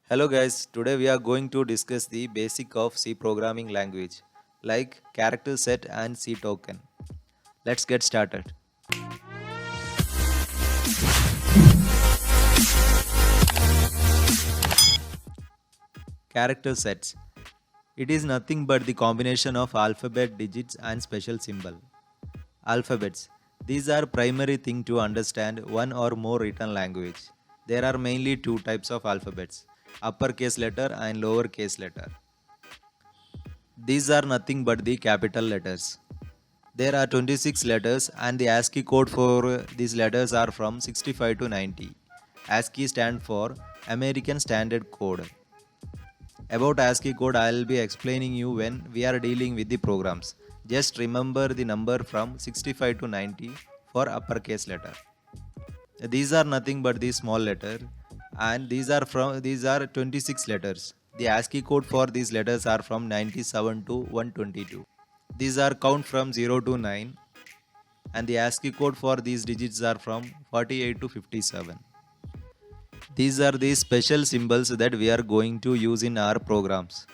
Hello guys, today we are going to discuss the basic of C programming language like character set and C token. Let's get started. Character sets. It is nothing but the combination of alphabet, digits and special symbol. Alphabets. These are primary thing to understand one or more written language. There are mainly two types of alphabets, uppercase letter and lowercase letter. These are nothing but the capital letters. There are 26 letters and the ASCII code for these letters are from 65 to 90. ASCII stands for American Standard Code. About ASCII code I will be explaining you when we are dealing with the programs. Just remember the number from 65 to 90 for uppercase letter. These are nothing but the small letter and these are 26 letters. The ASCII code for these letters are from 97 to 122. These are count from 0 to 9 and the ASCII code for these digits are from 48 to 57. These are the special symbols that we are going to use in our programs.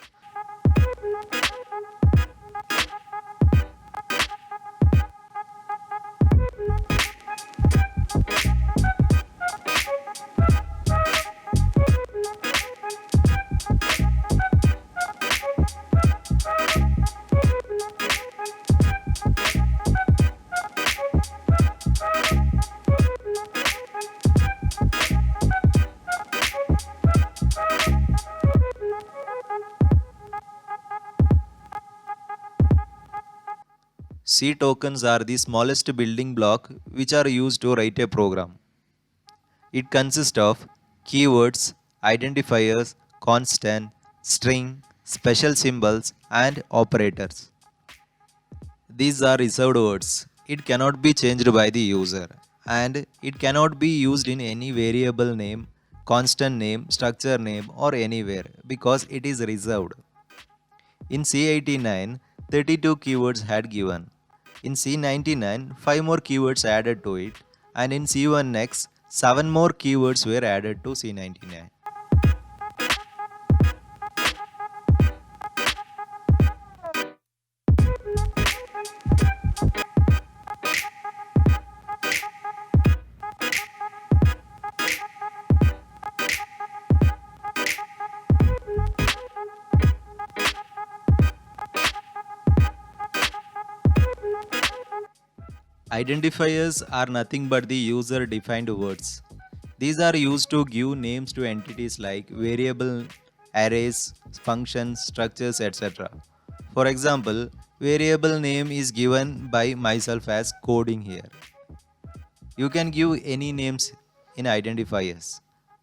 C tokens are the smallest building block which are used to write a program. It consists of keywords, identifiers, constant, string, special symbols and operators. These are reserved words. It cannot be changed by the user and it cannot be used in any variable name, constant name, structure name or anywhere because it is reserved. In C89, 32 keywords had given. In C99, 5 more keywords added to it and in C1X, 7 more keywords were added to C99. Identifiers are nothing but the user defined words. These are used to give names to entities like variable, arrays, functions, structures, etc. For example, variable name is given by myself as coding here. You can give any names in identifiers,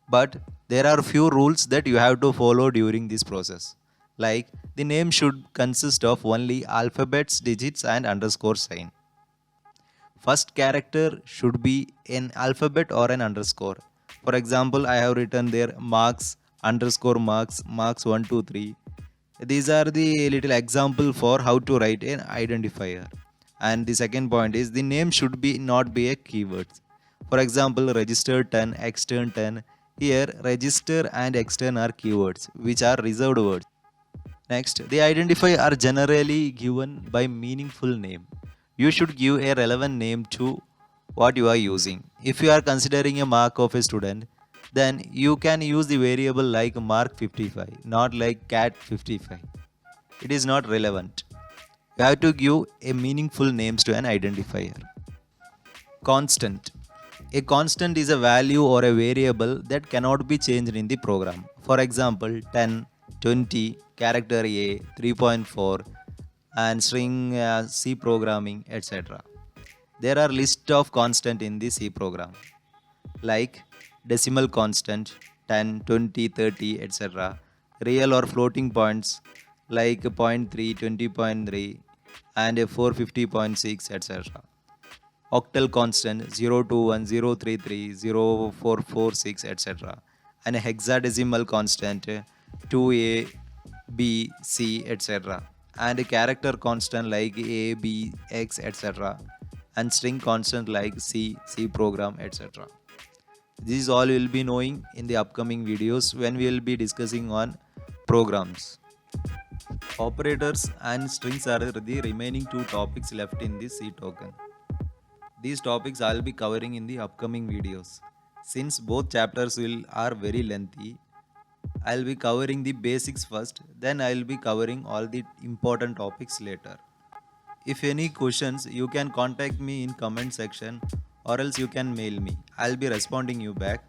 but there are few rules that you have to follow during this process. Like the name should consist of only alphabets, digits, and underscore sign. First character should be an alphabet or an underscore. For example, I have written there marks, underscore marks, marks 1, 2, 3. These are the little example for how to write an identifier. And the second point is the name should be not be a keyword. For example, register 10, extern 10. Here, register and extern are keywords, which are reserved words. Next, the identifier are generally given by meaningful name. You should give a relevant name to what you are using. If you are considering a mark of a student, then you can use the variable like mark 55, not like cat 55. It is not relevant. You have to give a meaningful names to an identifier. Constant. A constant is a value or a variable that cannot be changed in the program. For example, 10, 20, character A, 3.4, and string C programming, etc. There are list of constant in the C program like decimal constant 10, 20, 30, etc. Real or floating points like 0.3, 20.3 and a 450.6, etc. Octal constant 021, 033, 0446, etc. And a hexadecimal constant 2a, b, c, etc. And a character constant like a, b, x, etc. And string constant like c, c program, etc. These all will be knowing in the upcoming videos when we will be discussing on programs. Operators and strings are the remaining two topics left in this C token. These topics I'll be covering in the upcoming videos. Since both chapters are very lengthy, I'll be covering the basics first, then I'll be covering all the important topics later. If any questions, you can contact me in comment section or else you can mail me. I'll be responding you back.